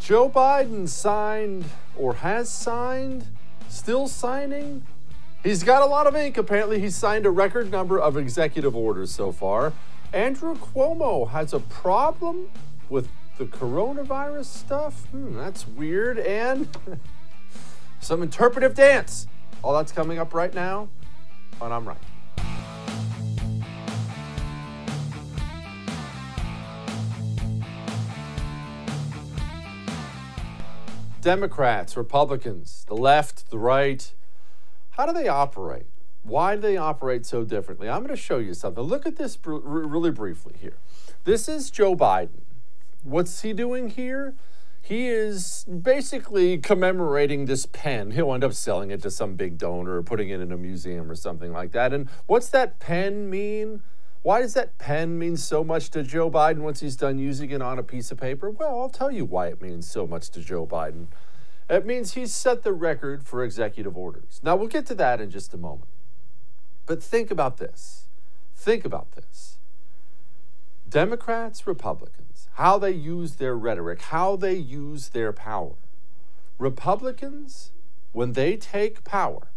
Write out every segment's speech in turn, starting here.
Joe Biden signed, or has signed, still signing. He's got a lot of ink, apparently. He's signed a record number of executive orders so far. Andrew Cuomo has a problem with the coronavirus stuff. That's weird. And some interpretive dance. All that's coming up right now on I'm Right. Democrats, Republicans, the left, the right, how do they operate? Why do they operate so differently? I'm going to show you something. Look at this really briefly here. This is Joe Biden. What's he doing here? He is basically commemorating this pen. He'll end up selling it to some big donor or putting it in a museum or something like that. And what's that pen mean? Why does that pen mean so much to Joe Biden once he's done using it on a piece of paper? Well, I'll tell you why it means so much to Joe Biden. It means he's set the record for executive orders. Now, we'll get to that in just a moment. But think about this. Think about this. Democrats, Republicans, how they use their rhetoric, how they use their power. Republicans, when they take power,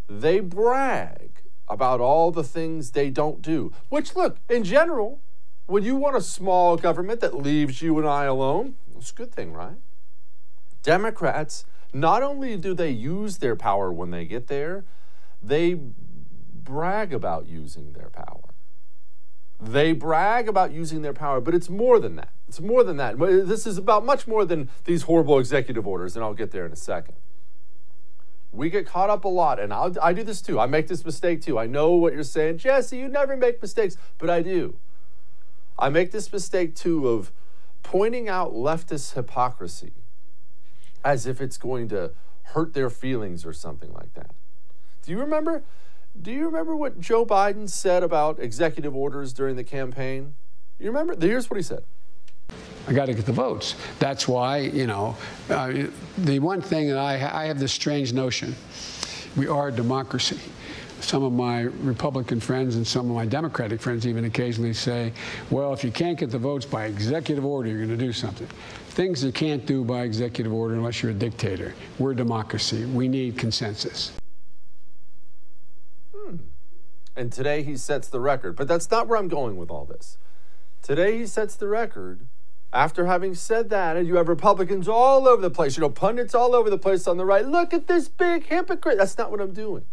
they brag about all the things they don't do. Which, look, in general, when you want a small government that leaves you and I alone, it's a good thing, right? Democrats, not only do they use their power when they get there, they brag about using their power. They brag about using their power, but it's more than that. It's more than that. This is about much more than these horrible executive orders, and I'll get there in a second. We get caught up a lot, and I do this too. I make this mistake too. I know what you're saying. Jesse, you never make mistakes, but I do. I make this mistake too of pointing out leftist hypocrisy as if it's going to hurt their feelings or something like that. Do you remember what Joe Biden said about executive orders during the campaign? You remember? Here's what he said. I got to get the votes. That's why, the one thing that I have this strange notion. We are a democracy. Some of my Republican friends and some of my Democratic friends even occasionally say, well, if you can't get the votes by executive order, you're going to do something. Things you can't do by executive order unless you're a dictator. We're a democracy. We need consensus. And today he sets the record. But that's not where I'm going with all this. Today he sets the record. After having said that, and you have Republicans all over the place, pundits all over the place on the right. Look at this big hypocrite. That's not what I'm doing.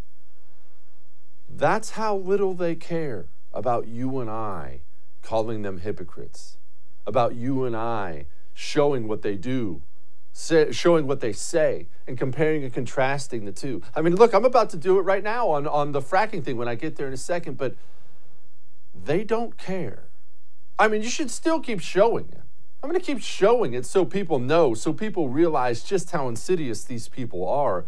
That's how little they care about you and I calling them hypocrites, about you and I showing what they do, showing what they say, and comparing and contrasting the two. I mean, look, I'm about to do it right now on the fracking thing when I get there in a second, but they don't care. I mean, you should still keep showing it. I'm going to keep showing it so people know, so people realize just how insidious these people are.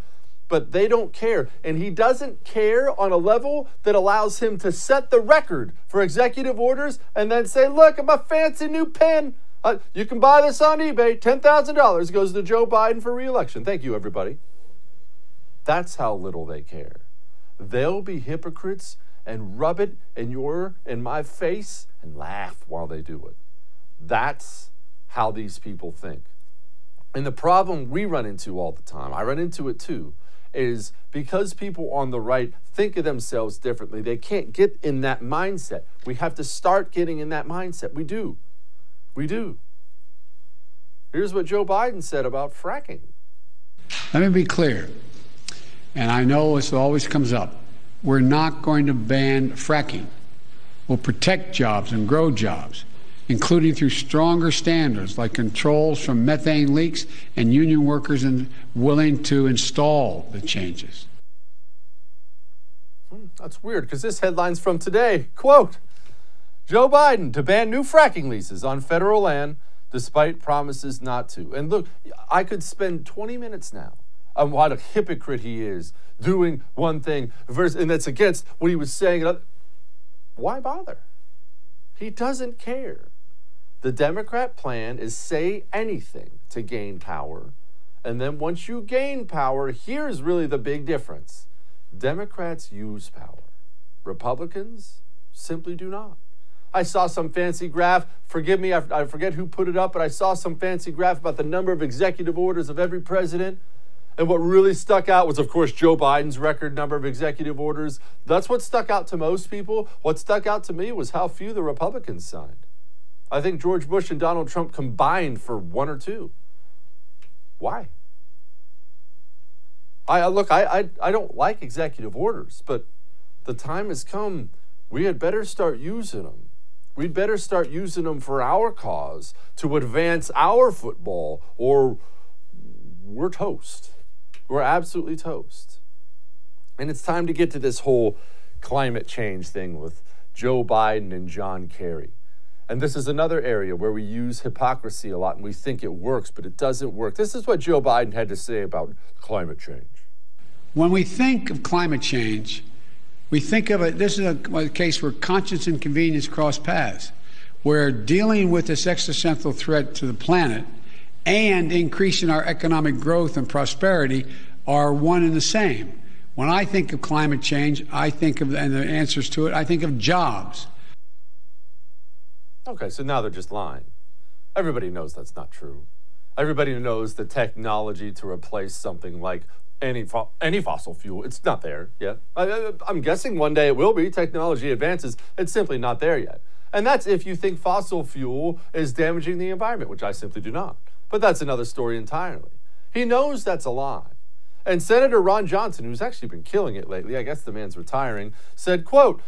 But they don't care. And he doesn't care on a level that allows him to set the record for executive orders and then say, look at my fancy new pen. You can buy this on eBay. $10,000 goes to Joe Biden for re-election. Thank you, everybody. That's how little they care. They'll be hypocrites and rub it in my face and laugh while they do it. That's how these people think. And the problem we run into all the time, I run into it too, is because people on the right think of themselves differently, they can't get in that mindset. We have to start getting in that mindset. We do. We do. Here's what Joe Biden said about fracking. Let me be clear, and I know this always comes up. We're not going to ban fracking. We'll protect jobs and grow jobs, including through stronger standards like controls from methane leaks and union workers willing to install the changes. That's weird, because this headline's from today. Quote, Joe Biden to ban new fracking leases on federal land despite promises not to. And look, I could spend 20 minutes now on what a hypocrite he is doing one thing, and that's against what he was saying. Why bother? He doesn't care. The Democrat plan is say anything to gain power. And then once you gain power, here's really the big difference. Democrats use power. Republicans simply do not. I saw some fancy graph. Forgive me, I forget who put it up, but I saw some fancy graph about the number of executive orders of every president. And what really stuck out was, of course, Joe Biden's record number of executive orders. That's what stuck out to most people. What stuck out to me was how few the Republicans signed. I think George Bush and Donald Trump combined for one or two. Why? I don't like executive orders, but the time has come. We had better start using them. We'd better start using them for our cause to advance our football, or we're toast. We're absolutely toast. And it's time to get to this whole climate change thing with Joe Biden and John Kerry. And this is another area where we use hypocrisy a lot and we think it works, but it doesn't work. This is what Joe Biden had to say about climate change. When we think of climate change, we think of it, this is a case where conscience and convenience cross paths, where dealing with this existential threat to the planet and increasing our economic growth and prosperity are one and the same. When I think of climate change, I think of, and the answers to it, I think of jobs. Okay, so now they're just lying. Everybody knows that's not true. Everybody knows the technology to replace something like any fossil fuel, it's not there yet. I'm guessing one day it will be. Technology advances. It's simply not there yet. And that's if you think fossil fuel is damaging the environment, which I simply do not. But that's another story entirely. He knows that's a lie. And Senator Ron Johnson, who's actually been killing it lately, I guess the man's retiring, said, quote,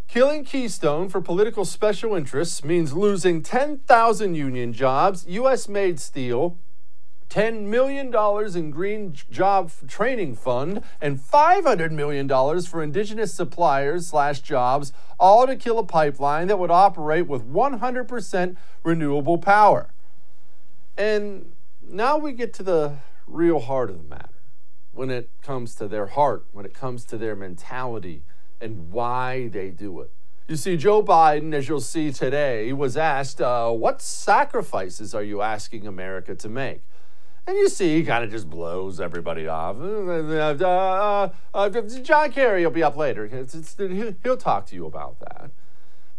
"Killing Keystone for political special interests means losing 10,000 union jobs, U.S.-made steel, $10 million in green job training fund, and $500 million for indigenous suppliers/jobs, all to kill a pipeline that would operate with 100% renewable power." And now we get to the real heart of the matter, when it comes to their heart, when it comes to their mentality and why they do it. You see, Joe Biden, as you'll see today, was asked, what sacrifices are you asking America to make? And you see, he kind of just blows everybody off. John Kerry will be up later. He'll talk to you about that.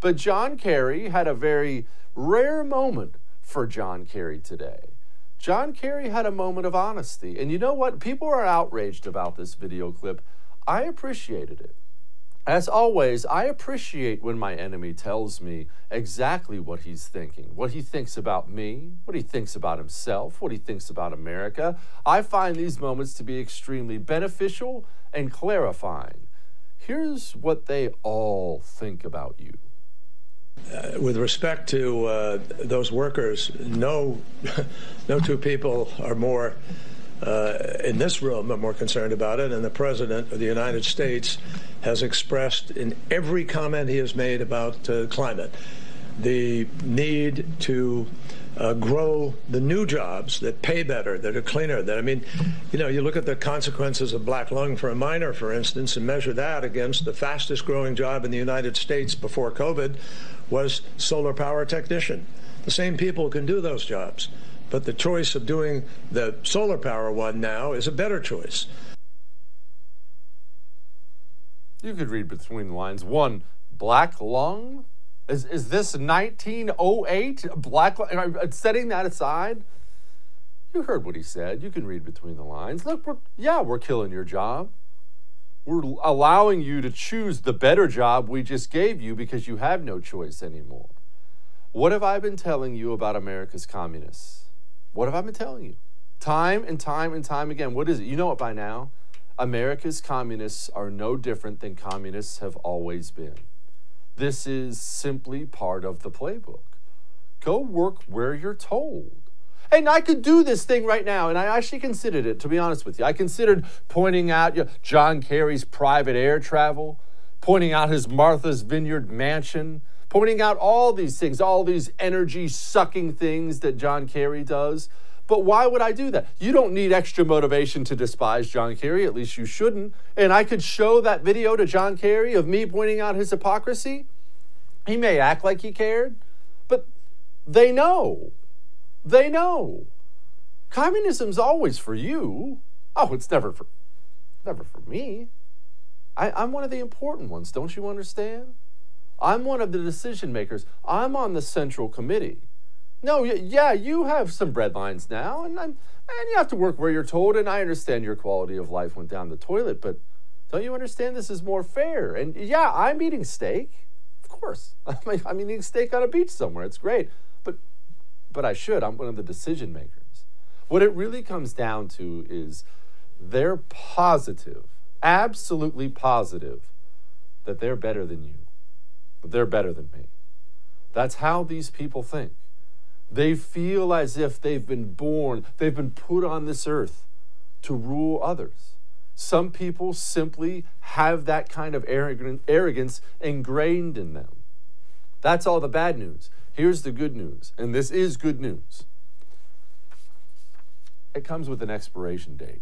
But John Kerry had a very rare moment for John Kerry today. John Kerry had a moment of honesty. And you know what? People are outraged about this video clip. I appreciated it. As always, I appreciate when my enemy tells me exactly what he's thinking, what he thinks about me, what he thinks about himself, what he thinks about America. I find these moments to be extremely beneficial and clarifying. Here's what they all think about you. With respect to those workers, no two people are more in this room are more concerned about it, and the President of the United States has expressed in every comment he has made about climate the need to grow the new jobs that pay better, that are cleaner. That, I mean, you know, you look at the consequences of black lung for a miner, for instance, and measure that against the fastest growing job in the United States before COVID was solar power technician. The same people can do those jobs, but the choice of doing the solar power one now is a better choice. You could read between the lines. One, black lung? Is this 1908? Black lung? Setting that aside, you heard what he said. You can read between the lines. Look, we're killing your job. We're allowing you to choose the better job we just gave you because you have no choice anymore. What have I been telling you about America's communists? What have I been telling you? Time and time and time again. What is it? You know it by now. America's communists are no different than communists have always been. This is simply part of the playbook. Go work where you're told. And I could do this thing right now, and I actually considered it, to be honest with you. I considered pointing out John Kerry's private air travel, pointing out his Martha's Vineyard mansion, pointing out all these things, all these energy-sucking things that John Kerry does. But why would I do that? You don't need extra motivation to despise John Kerry, at least you shouldn't. And I could show that video to John Kerry of me pointing out his hypocrisy. He may act like he cared, but they know. They know. Communism's always for you. Oh, it's never for me. I'm one of the important ones, don't you understand? I'm one of the decision makers. I'm on the central committee. No, yeah, you have some breadlines now, and you have to work where you're told, and I understand your quality of life went down the toilet, but don't you understand this is more fair? And yeah, I'm eating steak. Of course. I'm eating steak on a beach somewhere. It's great. But I should. I'm one of the decision makers. What it really comes down to is they're positive, absolutely positive, that they're better than you. That they're better than me. That's how these people think. They feel as if they've been born, they've been put on this earth to rule others. Some people simply have that kind of arrogance ingrained in them. That's all the bad news. Here's the good news, and this is good news. It comes with an expiration date.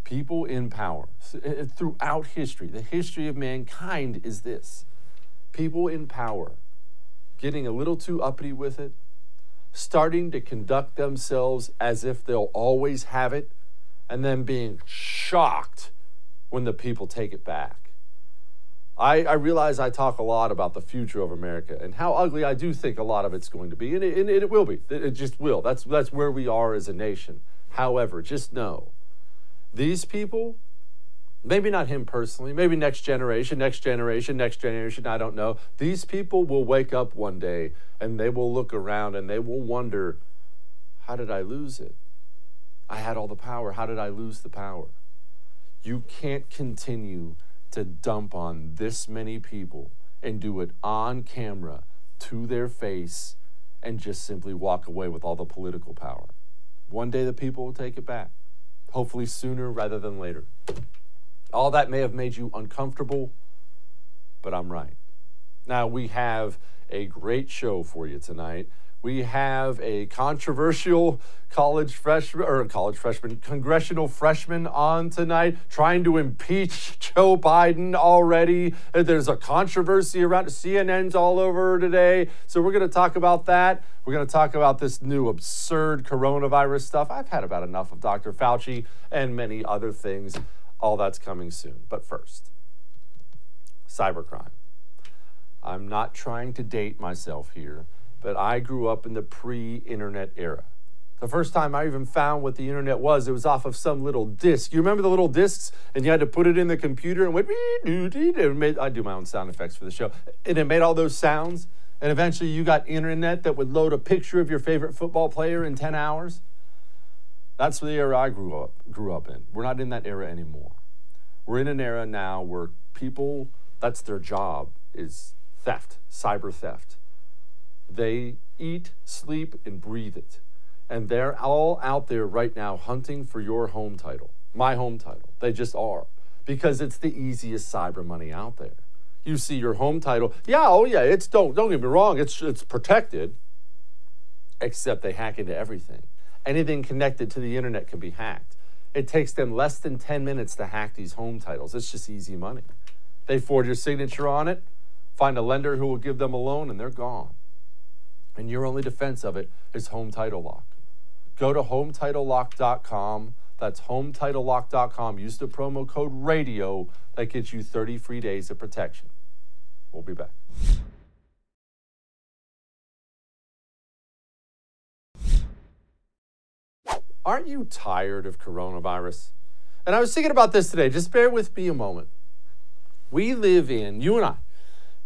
People in power, throughout history, the history of mankind is this. People in power getting a little too uppity with it, starting to conduct themselves as if they'll always have it, and then being shocked when the people take it back. I realize I talk a lot about the future of America and how ugly I do think a lot of it's going to be, and it will be. It just will. That's where we are as a nation. However, just know, these people, maybe not him personally, maybe next generation, I don't know. These people will wake up one day and they will look around and they will wonder, how did I lose it? I had all the power. How did I lose the power? You can't continue to dump on this many people and do it on camera to their face and just simply walk away with all the political power. One day the people will take it back, hopefully sooner rather than later. All that may have made you uncomfortable, but I'm right. Now, we have a great show for you tonight. We have a controversial congressional freshman on tonight trying to impeach Joe Biden already. There's a controversy around CNN's all over today. So we're going to talk about that. We're going to talk about this new absurd coronavirus stuff. I've had about enough of Dr. Fauci and many other things. All that's coming soon. But first, cybercrime. I'm not trying to date myself here, but I grew up in the pre-internet era. The first time I even found what the internet was, it was off of some little disc. You remember the little discs? And you had to put it in the computer and I do my own sound effects for the show. And it made all those sounds. And eventually you got internet that would load a picture of your favorite football player in 10 hours. That's the era I grew up in. We're not in that era anymore. We're in an era now where people, that's their job, is theft, cyber theft. They eat, sleep, and breathe it. And they're all out there right now hunting for your home title, my home title. They just are, because it's the easiest cyber money out there. You see your home title, it's don't get me wrong, it's protected, except they hack into everything. Anything connected to the internet can be hacked. It takes them less than 10 minutes to hack these home titles. It's just easy money. They forge your signature on it, find a lender who will give them a loan, and they're gone. And your only defense of it is Home Title Lock. Go to HomeTitleLock.com. That's HomeTitleLock.com. Use the promo code RADIO. That gets you 30 free days of protection. We'll be back. Aren't you tired of coronavirus? And I was thinking about this today. Just bear with me a moment. You and I,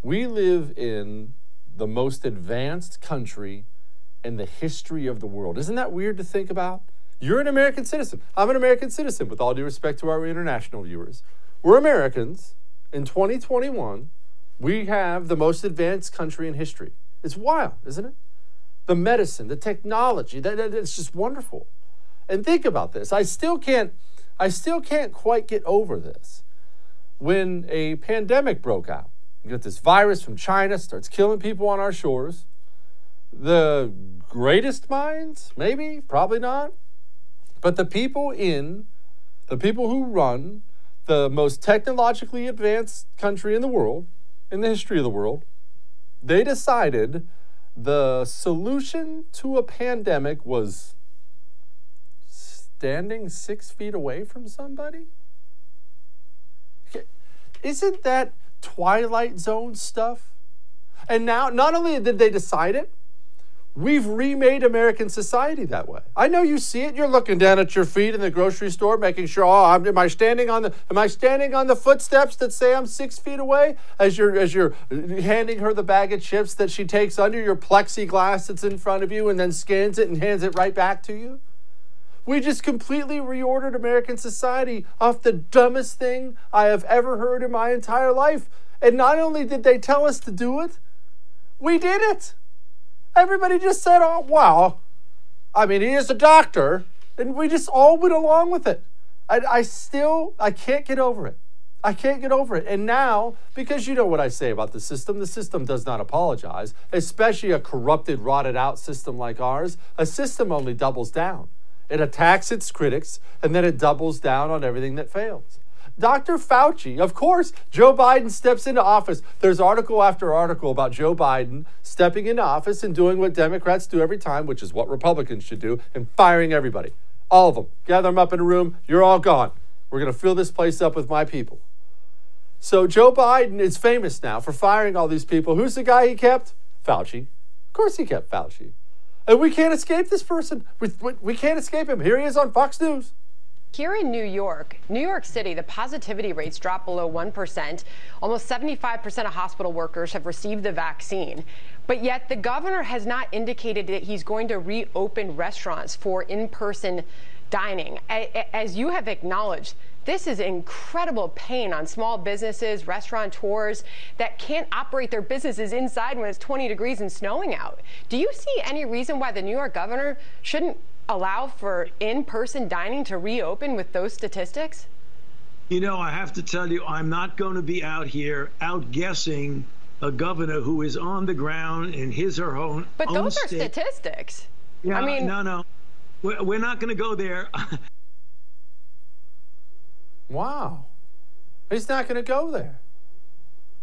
we live in the most advanced country in the history of the world. Isn't that weird to think about? You're an American citizen. I'm an American citizen, with all due respect to our international viewers. We're Americans. In 2021, we have the most advanced country in history. It's wild, isn't it? The medicine, the technology, it's just wonderful. And think about this. I still can't quite get over this. When a pandemic broke out, you get this virus from China, starts killing people on our shores. The greatest minds, maybe, probably not. But the people who run the most technologically advanced country in the world, in the history of the world, they decided the solution to a pandemic was standing 6 feet away from somebody? Isn't that Twilight Zone stuff. And now, not only did they decide it, we've remade American society that way. I know you see it. You're looking down at your feet in the grocery store, making sure, am I standing on the footsteps that say I'm 6 feet away? As you're handing her the bag of chips that she takes under your plexiglass that's in front of you and then scans it and hands it right back to you. We just completely reordered American society off the dumbest thing I have ever heard in my entire life. And not only did they tell us to do it, we did it. Everybody just said, oh, wow. I mean, he is a doctor. And we just all went along with it. I can't get over it. I can't get over it. And now, because you know what I say about the system does not apologize, especially a corrupted, rotted out system like ours. A system only doubles down. It attacks its critics, and then it doubles down on everything that fails. Dr. Fauci, of course, Joe Biden steps into office. There's article after article about Joe Biden stepping into office and doing what Democrats do every time, which is what Republicans should do, and firing everybody. All of them. Gather them up in a room. You're all gone. We're going to fill this place up with my people. So Joe Biden is famous now for firing all these people. Who's the guy he kept? Fauci. Of course he kept Fauci. And we can't escape this person. We can't escape him. Here he is on Fox News. Here in New York City, the positivity rates dropped below 1%. Almost 75% of hospital workers have received the vaccine. But yet the governor has not indicated that he's going to reopen restaurants for in-person dining. As you have acknowledged, this is incredible pain on small businesses, restaurateurs that can't operate their businesses inside when it's 20 degrees and snowing out. Do you see any reason why the New York governor shouldn't allow for in-person dining to reopen with those statistics? You know, I have to tell you, I'm not going to be out here outguessing a governor who is on the ground in his or her own But those are state. Statistics. Yeah, I mean, no. We're not going to go there. Wow. He's not going to go there.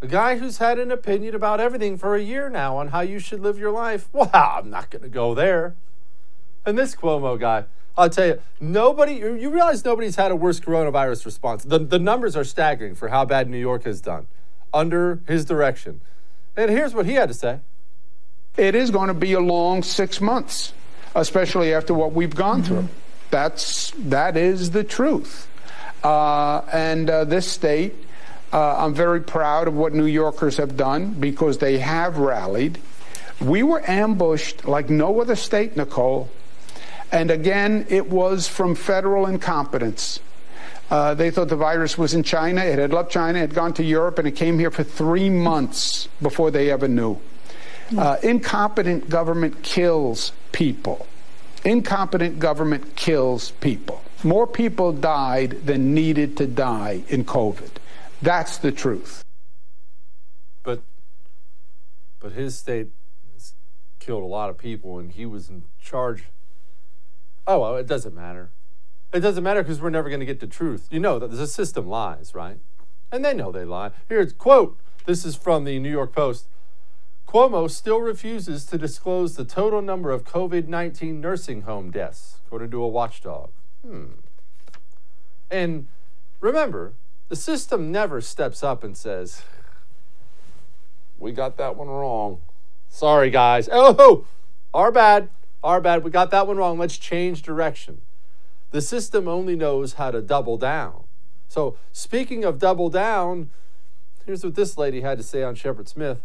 A guy who's had an opinion about everything for a year now on how you should live your life. Wow, I'm not going to go there. And this Cuomo guy, I'll tell you, you realize nobody's had a worse coronavirus response. The numbers are staggering for how bad New York has done under his direction. And here's what he had to say. It is going to be a long 6 months, especially after what we've gone through. That is the truth. This state, I'm very proud of what New Yorkers have done because they have rallied. We were ambushed like no other state, Nicole. And again, it was from federal incompetence. They thought the virus was in China. It had left China, it had gone to Europe, and it came here for 3 months before they ever knew. Incompetent government kills people. Incompetent government kills people. More people died than needed to die in COVID. That's the truth. But his state has killed a lot of people, and he was in charge. Oh, well, it doesn't matter. It doesn't matter because we're never going to get the truth. You know that the system lies, right? And they know they lie. Here's quote. This is from the New York Post. Cuomo still refuses to disclose the total number of COVID-19 nursing home deaths, according to a watchdog. And remember, the system never steps up and says, we got that one wrong. Sorry, guys. Oh, our bad. We got that one wrong. Let's change direction. The system only knows how to double down. So speaking of double down, here's what this lady had to say on Shepard Smith.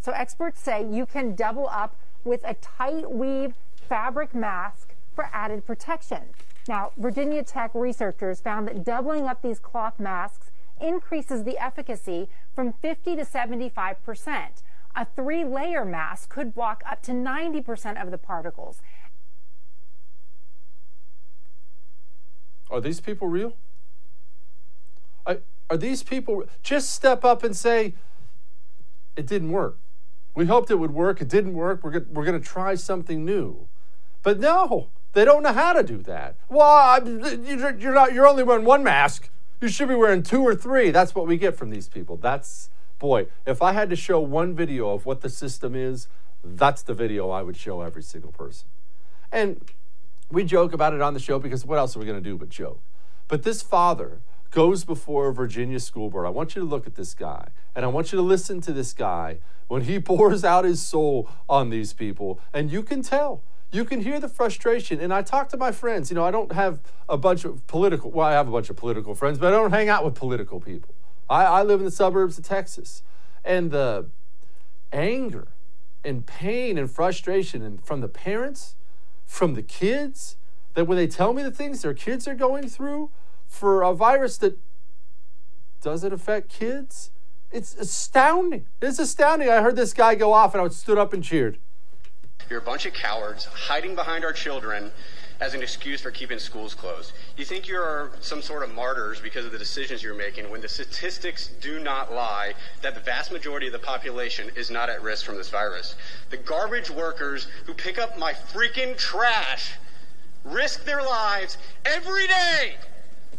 So experts say you can double up with a tight weave fabric mask for added protection. Now, Virginia Tech researchers found that doubling up these cloth masks increases the efficacy from 50 to 75%. A 3-layer mask could block up to 90% of the particles. Are these people real? Are these people... Just step up and say, it didn't work. We hoped it would work. It didn't work. We're going to try something new. But no, they don't know how to do that. Well, you're only wearing one mask. You should be wearing 2 or 3. That's what we get from these people. Boy, if I had to show one video of what the system is, that's the video I would show every single person. And we joke about it on the show because what else are we going to do but joke? But this father goes before a Virginia school board. I want you to look at this guy, and I want you to listen to this guy when he pours out his soul on these people, and you can tell. You can hear the frustration. And I talk to my friends. You know, I don't have a bunch of political, well, I have a bunch of political friends, but I don't hang out with political people. I live in the suburbs of Texas. And the anger and pain and frustration and from the parents, from the kids, that when they tell me the things their kids are going through for a virus that doesn't affect kids, it's astounding. It's astounding. I heard this guy go off and I stood up and cheered. You're a bunch of cowards hiding behind our children as an excuse for keeping schools closed. You think you're some sort of martyrs because of the decisions you're making when the statistics do not lie that the vast majority of the population is not at risk from this virus. The garbage workers who pick up my freaking trash risk their lives every day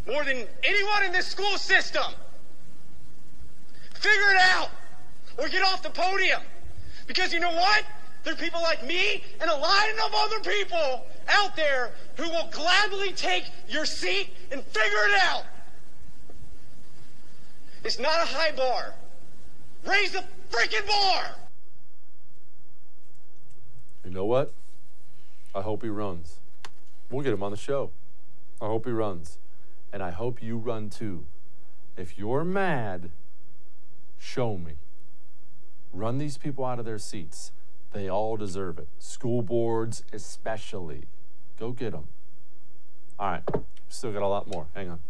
more than anyone in this school system. Figure it out or get off the podium. Because you know what? There are people like me and a line of other people out there who will gladly take your seat and figure it out. It's not a high bar. Raise the freaking bar. You know what? I hope he runs. We'll get him on the show. I hope he runs. And I hope you run too. If you're mad, show me. Run these people out of their seats. They all deserve it. School boards especially. Go get them. All right. Still got a lot more. Hang on.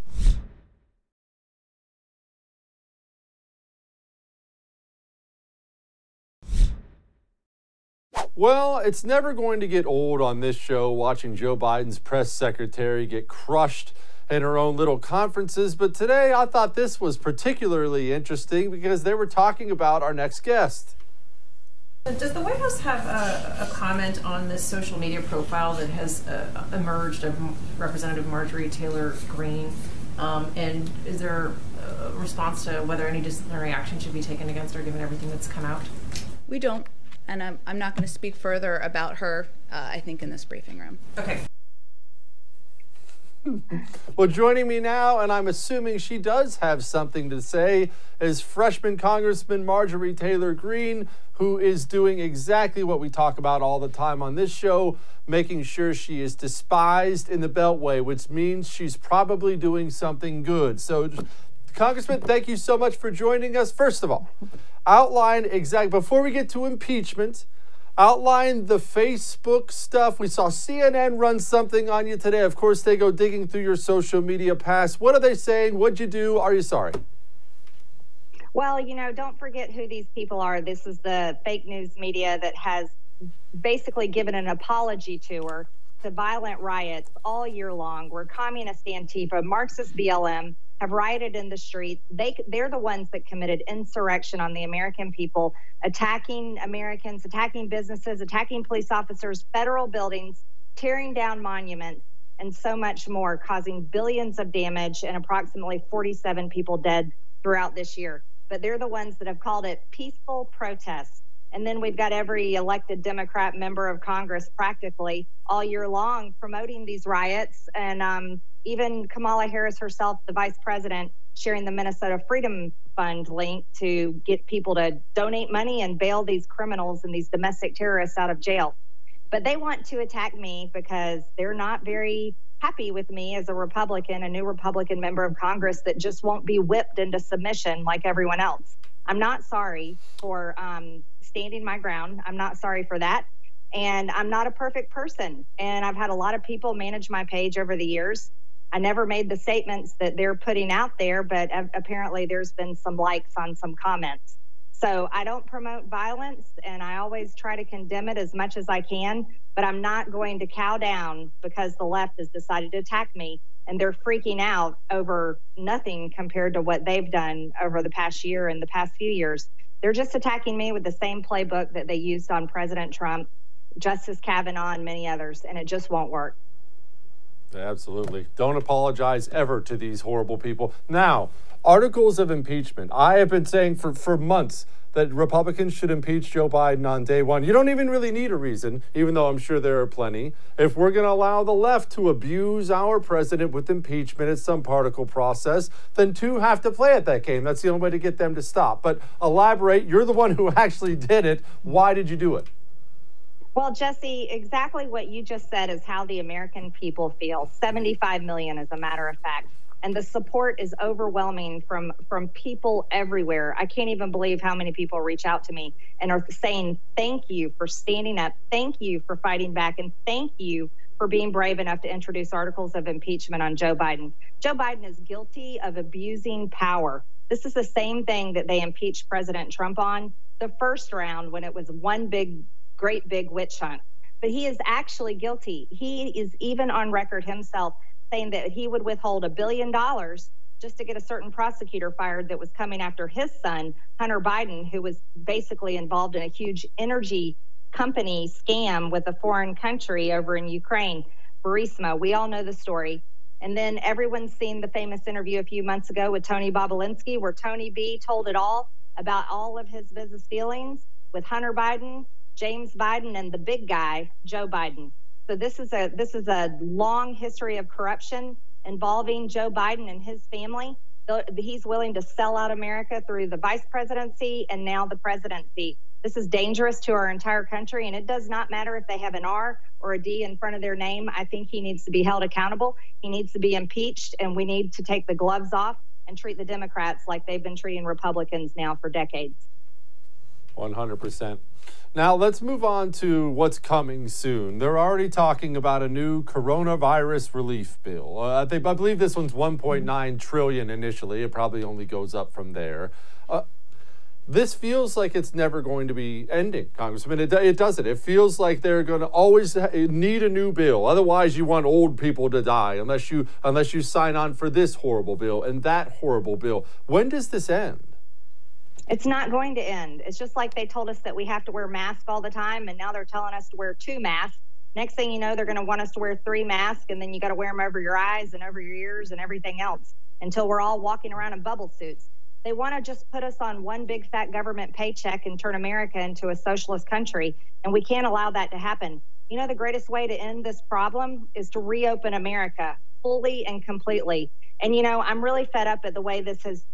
Well, it's never going to get old on this show watching Joe Biden's press secretary get crushed in her own little conferences. But today I thought this was particularly interesting because they were talking about our next guest. Does the White House have a comment on this social media profile that has emerged of Representative Marjorie Taylor Greene? And is there a response to whether any disciplinary action should be taken against her given everything that's come out? We don't. And I'm not going to speak further about her, I think, in this briefing room. Okay. Well, joining me now, and I'm assuming she does have something to say, is freshman Congressman Marjorie Taylor Greene, who is doing exactly what we talk about all the time on this show, making sure she is despised in the Beltway, which means she's probably doing something good. So, Congressman, thank you so much for joining us. First of all, outline before we get to impeachment, outline the Facebook stuff. We saw CNN run something on you today. Of course, they go digging through your social media past. What are they saying? What'd you do? Are you sorry? Well, you know, don't forget who these people are. This is the fake news media that has basically given an apology to her to violent riots all year long, where communist Antifa, Marxist BLM have rioted in the streets. They're the ones that committed insurrection on the American people, attacking Americans, attacking businesses, attacking police officers, federal buildings, tearing down monuments, and so much more, causing billions of damage and approximately 47 people dead throughout this year. But they're the ones that have called it peaceful protests. And then we've got every elected Democrat member of Congress practically all year long promoting these riots. And even Kamala Harris herself, the vice president, sharing the Minnesota Freedom Fund link to get people to donate money and bail these criminals and these domestic terrorists out of jail. But they want to attack me because they're not very happy with me as a Republican, a new Republican member of Congress that just won't be whipped into submission like everyone else. I'm not sorry for standing my ground. I'm not sorry for that. And I'm not a perfect person. And I've had a lot of people manage my page over the years. I never made the statements that they're putting out there, but apparently there's been some likes on some comments. So I don't promote violence, and I always try to condemn it as much as I can, but I'm not going to cow down because the left has decided to attack me, and they're freaking out over nothing compared to what they've done over the past year and the past few years. They're just attacking me with the same playbook that they used on President Trump, Justice Kavanaugh, and many others, and it just won't work. Absolutely. Don't apologize ever to these horrible people. Now, articles of impeachment. I have been saying for months that Republicans should impeach Joe Biden on day one. You don't even really need a reason, even though I'm sure there are plenty. If we're going to allow the left to abuse our president with impeachment at some particle process, then two have to play at that game. That's the only way to get them to stop. But elaborate. You're the one who actually did it. Why did you do it? Well, Jesse, exactly what you just said is how the American people feel. 75 million, as a matter of fact. And the support is overwhelming from people everywhere. I can't even believe how many people reach out to me and are saying, thank you for standing up. Thank you for fighting back. And thank you for being brave enough to introduce articles of impeachment on Joe Biden. Joe Biden is guilty of abusing power. This is the same thing that they impeached President Trump on the first round when it was one great big witch hunt. But he is actually guilty. He is even on record himself saying that he would withhold $1 billion just to get a certain prosecutor fired that was coming after his son, Hunter Biden, who was basically involved in a huge energy company scam with a foreign country over in Ukraine, Burisma. We all know the story. And then everyone's seen the famous interview a few months ago with Tony Bobolinsky, where Tony B told it all about all of his business dealings with Hunter Biden, James Biden, and the big guy, Joe Biden. So this is a long history of corruption involving Joe Biden and his family. He's willing to sell out America through the vice presidency and now the presidency. This is dangerous to our entire country, and it does not matter if they have an R or a D in front of their name. I think he needs to be held accountable. He needs to be impeached, and we need to take the gloves off and treat the Democrats like they've been treating Republicans now for decades. 100%. Now, let's move on to what's coming soon. They're already talking about a new coronavirus relief bill. I believe this one's $1.9 trillion initially. It probably only goes up from there. This feels like it's never going to be ending, Congressman. It doesn't. It feels like they're going to always need a new bill. Otherwise, you want old people to die unless you sign on for this horrible bill and that horrible bill. When does this end? It's not going to end. It's just like they told us that we have to wear masks all the time, and now they're telling us to wear 2 masks. Next thing you know, they're going to want us to wear 3 masks, and then you got to wear them over your eyes and over your ears and everything else until we're all walking around in bubble suits. They want to just put us on one big fat government paycheck and turn America into a socialist country, and we can't allow that to happen. You know, the greatest way to end this problem is to reopen America fully and completely. And, you know, I'm really fed up at the way this has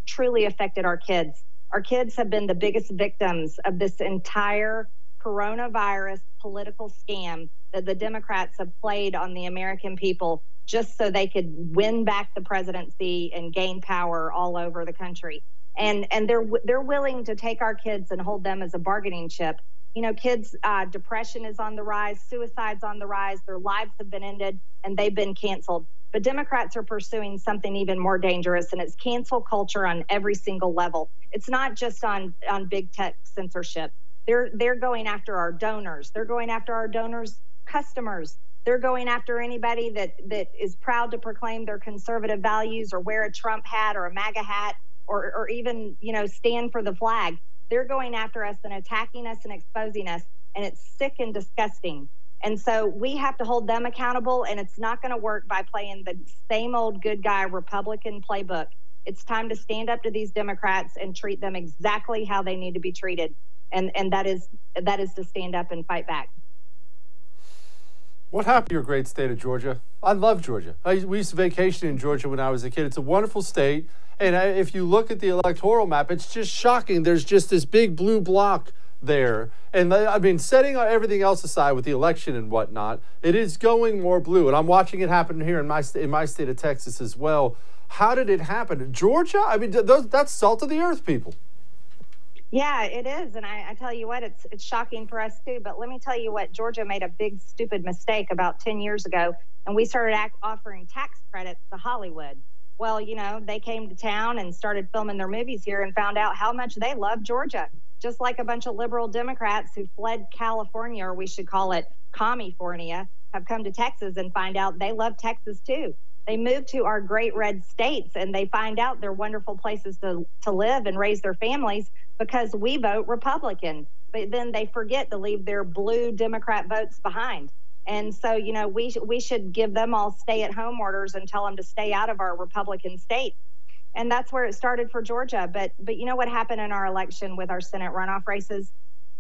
truly affected our kids. Our kids have been the biggest victims of this entire coronavirus political scam that the Democrats have played on the American people just so they could win back the presidency and gain power all over the country. And they're willing to take our kids and hold them as a bargaining chip. You know, kids, depression is on the rise, suicide's on the rise, their lives have been ended, and they've been canceled. But Democrats are pursuing something even more dangerous, and it's cancel culture on every single level. It's not just on big tech censorship. They're going after our donors. They're going after our donors' customers. They're going after anybody that is proud to proclaim their conservative values or wear a Trump hat or a MAGA hat or even, you know, stand for the flag. They're going after us and attacking us and exposing us, and it's sick and disgusting. And so we have to hold them accountable, and it's not going to work by playing the same old good guy Republican playbook. It's time to stand up to these Democrats and treat them exactly how they need to be treated, and that is to stand up and fight back. What happened to your great state of Georgia? I love Georgia. We used to vacation in Georgia when I was a kid. It's a wonderful state, and if you look at the electoral map, it's just shocking. There's just this big blue block there. And I mean, setting everything else aside with the election and whatnot, it is going more blue. And I'm watching it happen here in my state of Texas as well. How did it happen? Georgia? I mean, that's salt of the earth, people. Yeah, it is. And I tell you what, it's shocking for us too. But let me tell you what, Georgia made a big, stupid mistake about 10 years ago. And we started offering tax credits to Hollywood. Well, you know, they came to town and started filming their movies here and found out how much they love Georgia. Just like a bunch of liberal Democrats who fled California, or we should call it Commifornia, have come to Texas and find out they love Texas too. They move to our great red states and they find out they're wonderful places to live and raise their families because we vote Republican. But then they forget to leave their blue Democrat votes behind. And so, you know, we should give them all stay-at-home orders and tell them to stay out of our Republican states. And that's where it started for Georgia. But you know what happened in our election with our Senate runoff races?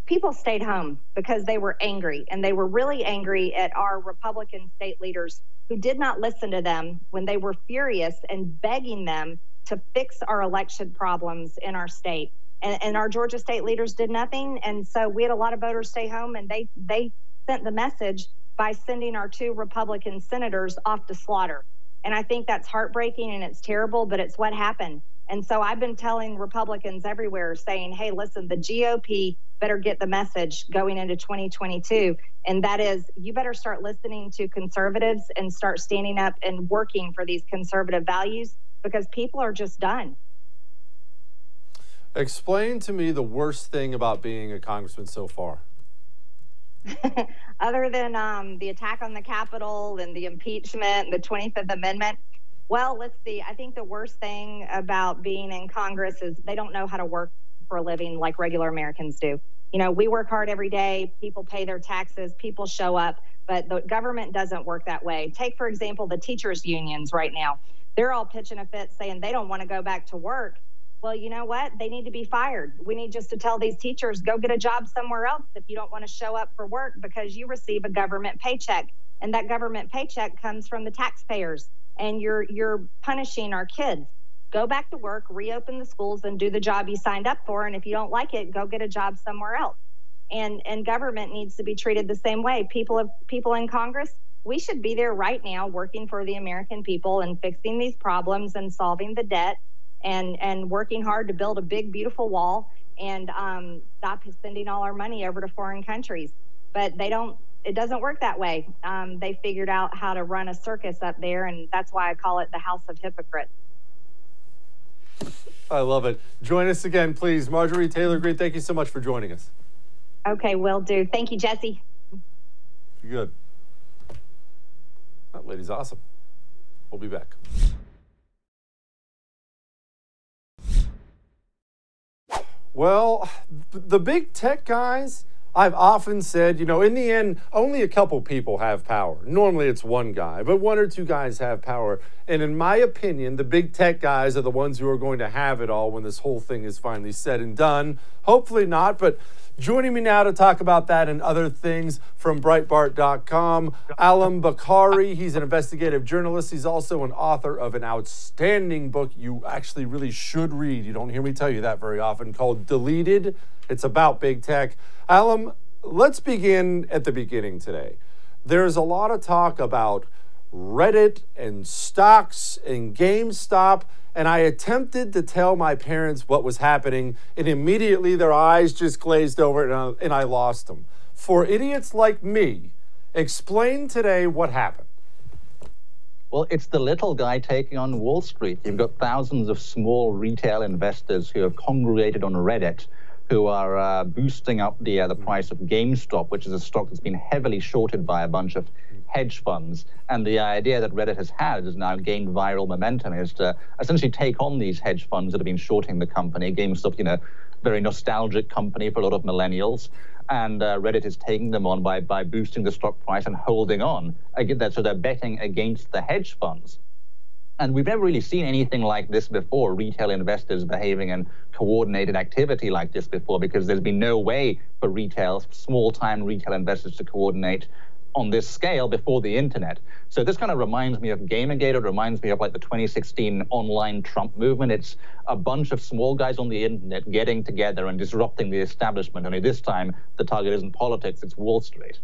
People stayed home because they were angry, and they were really angry at our Republican state leaders who did not listen to them when they were furious and begging them to fix our election problems in our state. And our Georgia state leaders did nothing. And so we had a lot of voters stay home, and they sent the message by sending our 2 Republican senators off to slaughter. And I think that's heartbreaking and it's terrible, but it's what happened. And so I've been telling Republicans everywhere saying, hey, listen, the GOP better get the message going into 2022. And that is, you better start listening to conservatives and start standing up and working for these conservative values, because people are just done. Explain to me the worst thing about being a congressman so far. Other than the attack on the Capitol and the impeachment and the 25th Amendment. Well, let's see. I think the worst thing about being in Congress is they don't know how to work for a living like regular Americans do. You know, we work hard every day. People pay their taxes. People show up. But the government doesn't work that way. Take, for example, the teachers' unions right now. They're all pitching a fit saying they don't want to go back to work. Well, you know what? They need to be fired. We need just to tell these teachers, go get a job somewhere else if you don't want to show up for work, because you receive a government paycheck. And that government paycheck comes from the taxpayers. And you're punishing our kids. Go back to work, reopen the schools, and do the job you signed up for. And if you don't like it, go get a job somewhere else. And government needs to be treated the same way. People in Congress, we should be there right now working for the American people and fixing these problems and solving the debt and working hard to build a big, beautiful wall and stop sending all our money over to foreign countries. But they don't. It doesn't work that way. They figured out how to run a circus up there, and that's why I call it the House of Hypocrites. I love it. Join us again, please. Marjorie Taylor Greene, thank you so much for joining us. Okay, will do. Thank you, Jesse. Good. That lady's awesome. We'll be back. Well, the big tech guys, I've often said, you know, in the end, only a couple people have power. Normally it's one guy, but 1 or 2 guys have power. And in my opinion, the big tech guys are the ones who are going to have it all when this whole thing is finally said and done. Hopefully not, but joining me now to talk about that and other things from Breitbart.com, Alam Bakari. He's an investigative journalist. He's also an author of an outstanding book you actually really should read. You don't hear me tell you that very often, called Deleted. It's about big tech. Alam, let's begin at the beginning today. There's a lot of talk about Reddit and stocks and GameStop, and I attempted to tell my parents what was happening, and immediately their eyes just glazed over and I lost them. For idiots like me, explain today what happened. Well, it's the little guy taking on Wall Street. You've got thousands of small retail investors who have congregated on Reddit, who are boosting up the price of GameStop, which is a stock that's been heavily shorted by a bunch of hedge funds. And the idea that Reddit has now gained viral momentum is to essentially take on these hedge funds that have been shorting the company. GameStop, you know, very nostalgic company for a lot of millennials. And Reddit is taking them on by boosting the stock price and holding on. So they're betting against the hedge funds. And we've never really seen anything like this before, retail investors behaving in coordinated activity like this before, because there's been no way for small-time retail investors to coordinate on this scale before the internet. So this kind of reminds me of Gamergate. It reminds me of like the 2016 online Trump movement. It's a bunch of small guys on the internet getting together and disrupting the establishment. Only this time, the target isn't politics, it's Wall Street.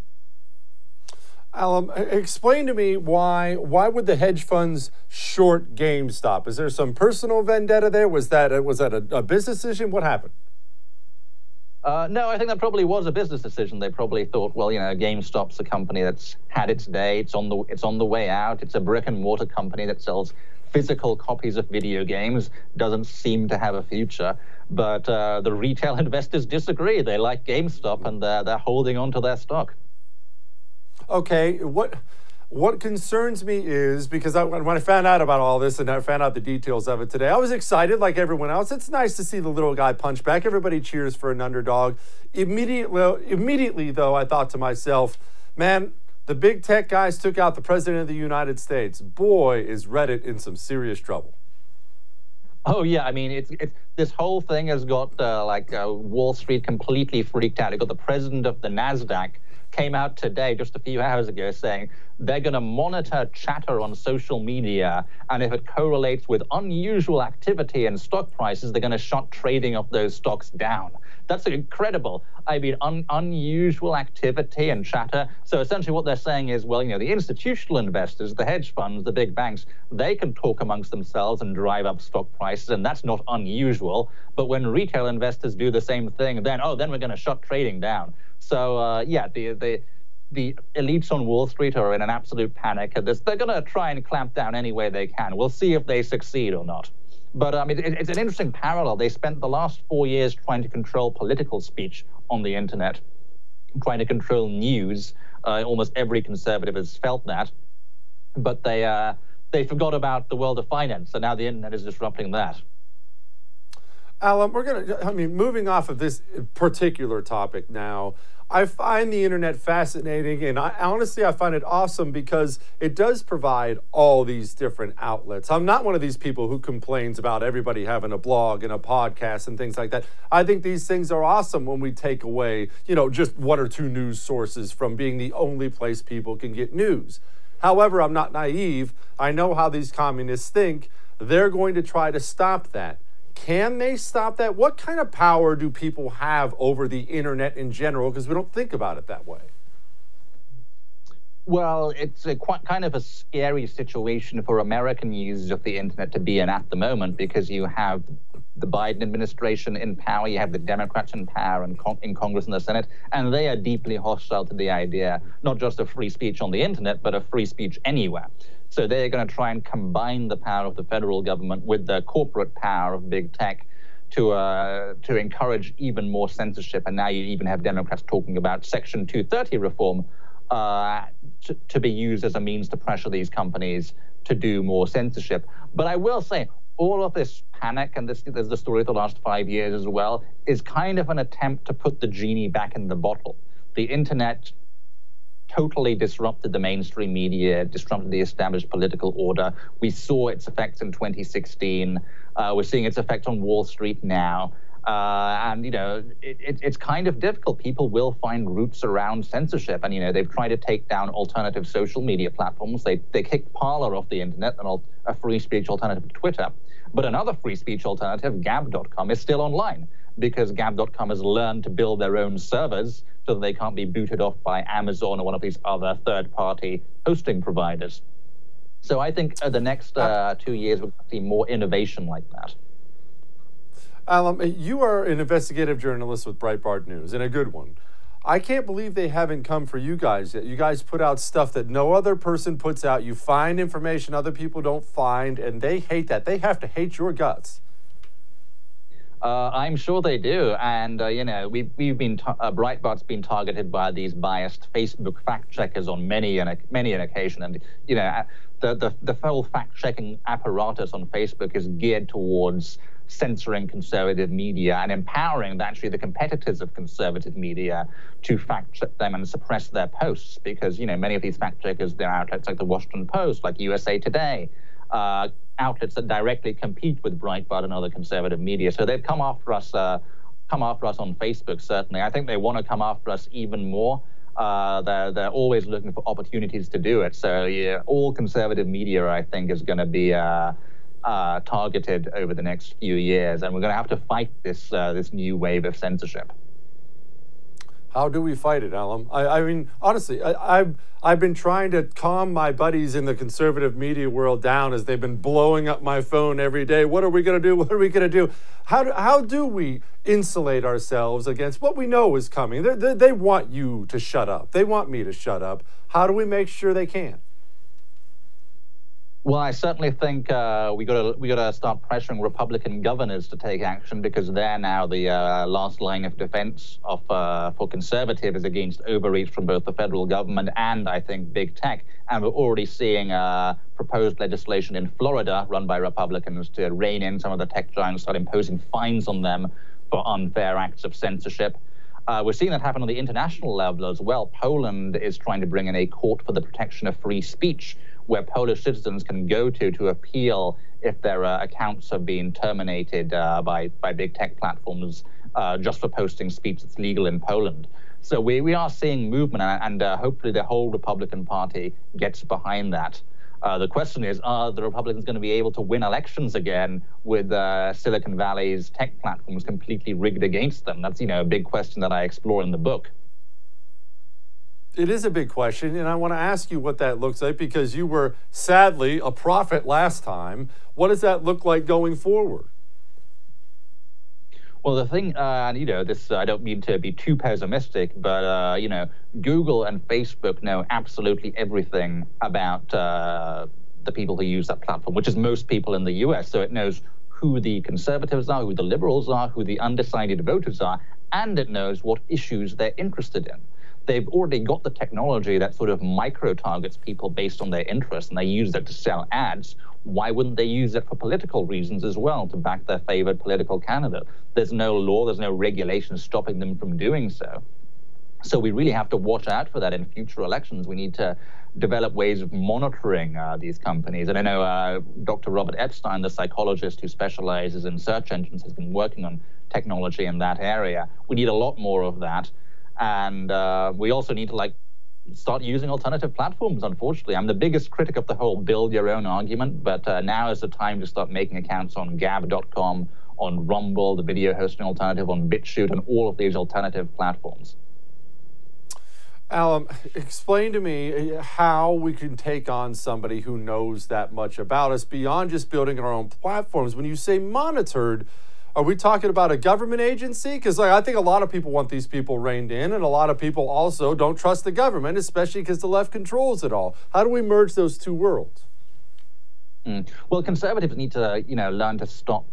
Alam, explain to me why would the hedge funds short GameStop? Is there some personal vendetta there? Was that a business decision? What happened? No, I think that probably was a business decision. They probably thought, well, you know, GameStop's a company that's had its day. It's on the way out. It's a brick and mortar company that sells physical copies of video games. Doesn't seem to have a future. But the retail investors disagree. They like GameStop and they're holding on to their stock. Okay, what concerns me is, because when I found out about all this and I found out the details of it today, I was excited like everyone else. It's nice to see the little guy punch back. Everybody cheers for an underdog. Immediately though, I thought to myself, man, The big tech guys took out the president of the United States. Boy, is Reddit in some serious trouble. Oh yeah, I mean, it's this whole thing has got Wall Street completely freaked out. It got the president of the NASDAQ came out today, just a few hours ago, saying they're going to monitor chatter on social media, and if it correlates with unusual activity in stock prices, they're going to shut trading of those stocks down. That's incredible. I mean, unusual activity and chatter. So essentially what they're saying is, well, the institutional investors, the hedge funds, the big banks, they can talk amongst themselves and drive up stock prices, and that's not unusual. But when retail investors do the same thing, then we're going to shut trading down. So, yeah, the elites on Wall Street are in an absolute panic at this. They're going to try and clamp down any way they can. We'll see if they succeed or not. But it's an interesting parallel. They spent the last 4 years trying to control political speech on the internet, trying to control news. Almost every conservative has felt that. But they forgot about the world of finance, so now the internet is disrupting that. Alan, moving off of this particular topic now, I find the internet fascinating, and honestly, I find it awesome because it does provide all these different outlets. I'm not one of these people who complains about everybody having a blog and a podcast and things like that. I think these things are awesome when we take away, just one or two news sources from being the only place people can get news. However, I'm not naive. I know how these communists think. They're going to try to stop that. Can they stop that? What kind of power do people have over the internet in general? Because we don't think about it that way. Well, it's kind of a scary situation for American users of the internet to be in at the moment, because you have the Biden administration in power, you have the Democrats in power in Congress and the Senate, and they are deeply hostile to the idea, not just of free speech on the internet, but of free speech anywhere. So they're going to try and combine the power of the federal government with the corporate power of big tech to encourage even more censorship. And now you even have Democrats talking about Section 230 reform to be used as a means to pressure these companies to do more censorship. But I will say, all of this panic, and there's the story of the last 5 years as well, is kind of an attempt to put the genie back in the bottle. The internet totally disrupted the mainstream media, disrupted the established political order. We saw its effects in 2016. We're seeing its effect on Wall Street now. And, it's kind of difficult. People will find routes around censorship. And, they've tried to take down alternative social media platforms. They kicked Parler off the internet, a free speech alternative to Twitter. But another free speech alternative, Gab.com, is still online, because Gab.com has learned to build their own servers so that they can't be booted off by Amazon or one of these other third-party hosting providers. So I think the next 2 years we'll see more innovation like that. Alan, you are an investigative journalist with Breitbart News, and a good one. I can't believe they haven't come for you guys yet. You guys put out stuff that no other person puts out. You find information other people don't find, and they hate that. They have to hate your guts. I'm sure they do, and we've been Breitbart's been targeted by these biased Facebook fact checkers on many an occasion, and the whole fact checking apparatus on Facebook is geared towards censoring conservative media and empowering actually the competitors of conservative media to fact check them and suppress their posts, because many of these fact checkers, they're outlets like the Washington Post, like USA Today. Outlets that directly compete with Breitbart and other conservative media. So they've come after us on Facebook, certainly. I think they want to come after us even more. They're always looking for opportunities to do it. So yeah, all conservative media, I think, is going to be targeted over the next few years, and we're going to have to fight this new wave of censorship. How do we fight it, Alan? I mean, honestly, I've been trying to calm my buddies in the conservative media world down as they've been blowing up my phone every day. What are we going to do? What are we going to do? How do we insulate ourselves against what we know is coming? They want you to shut up. They want me to shut up. How do we make sure they can't? Well, I certainly think we got to start pressuring Republican governors to take action, because they're now the last line of defense for conservatives against overreach from both the federal government and, I think, big tech. And we're already seeing proposed legislation in Florida run by Republicans to rein in some of the tech giants, start imposing fines on them for unfair acts of censorship. We're seeing that happen on the international level as well. Poland is trying to bring in a court for the protection of free speech, where Polish citizens can go to appeal if their accounts have been terminated by big tech platforms just for posting speech that's legal in Poland. So we are seeing movement, and hopefully the whole Republican Party gets behind that. The question is, are the Republicans going to be able to win elections again with Silicon Valley's tech platforms completely rigged against them? That's, a big question that I explore in the book. It is a big question, and I want to ask you what that looks like, because you were sadly a prophet last time. What does that look like going forward? Well, the thing, this, I don't mean to be too pessimistic, but, Google and Facebook know absolutely everything about the people who use that platform, which is most people in the US. So it knows who the conservatives are, who the liberals are, who the undecided voters are, and it knows what issues they're interested in. They've already got the technology that sort of micro-targets people based on their interests, and they use that to sell ads. Why wouldn't they use it for political reasons as well, to back their favored political candidate? There's no law, there's no regulation stopping them from doing so. So we really have to watch out for that in future elections. We need to develop ways of monitoring these companies. And I know Dr. Robert Epstein, the psychologist who specializes in search engines, has been working on technology in that area. We need a lot more of that. And we also need to start using alternative platforms, unfortunately. I'm the biggest critic of the whole build your own argument, but now is the time to start making accounts on Gab.com, on Rumble, the video hosting alternative, on BitChute, and all of these alternative platforms. Alan, explain to me how we can take on somebody who knows that much about us beyond just building our own platforms. When you say monitored, are we talking about a government agency? Because I think a lot of people want these people reined in, and a lot of people also don't trust the government, especially because the left controls it all. How do we merge those two worlds? Well, conservatives need to, learn to stop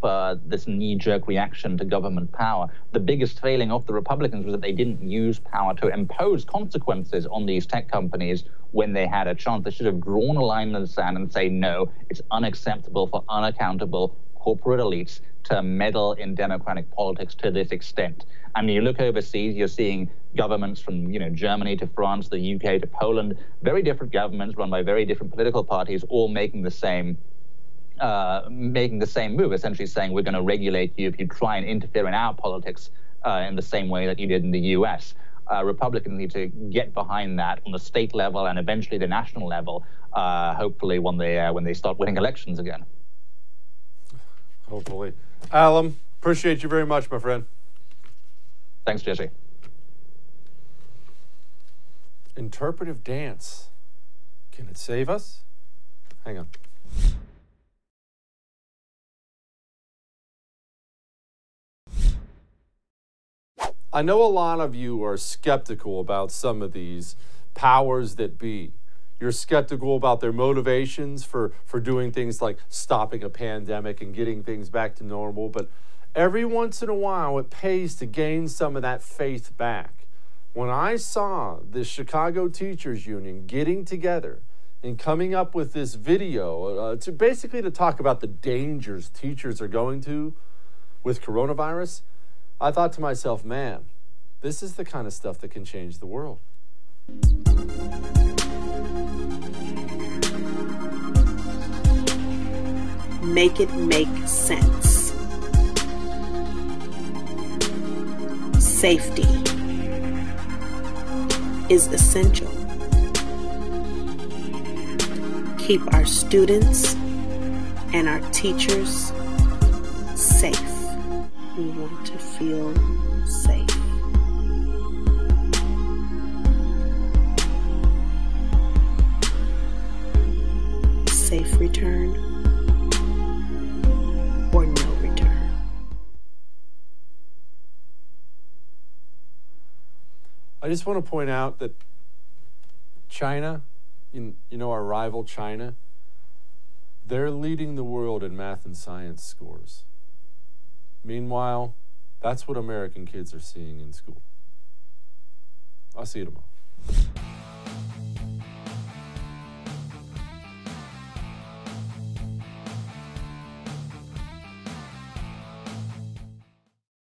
this knee-jerk reaction to government power. The biggest failing of the Republicans was that they didn't use power to impose consequences on these tech companies when they had a chance. They should have drawn a line in the sand and say, no, it's unacceptable for unaccountable corporate elites to meddle in democratic politics to this extent. And when you look overseas, you're seeing governments from, Germany to France, the UK to Poland, very different governments run by very different political parties, all making the same move, essentially saying we're going to regulate you if you try and interfere in our politics in the same way that you did in the US. Republicans need to get behind that on the state level and eventually the national level, hopefully when they start winning elections again. Hopefully. Alan, appreciate you very much, my friend. Thanks, Jesse. Interpretive dance. Can it save us? Hang on. I know a lot of you are skeptical about some of these powers that be. You're skeptical about their motivations for doing things like stopping a pandemic and getting things back to normal. But every once in a while, it pays to gain some of that faith back. When I saw the Chicago Teachers Union getting together and coming up with this video to talk about the dangers teachers are going to with coronavirus, I thought to myself, man, this is the kind of stuff that can change the world. Make it make sense. Safety is essential. Keep our students and our teachers safe. We want to feel safe. Safe return or no return. I just want to point out that China, our rival China, they're leading the world in math and science scores. Meanwhile, that's what American kids are seeing in school. I'll see you tomorrow.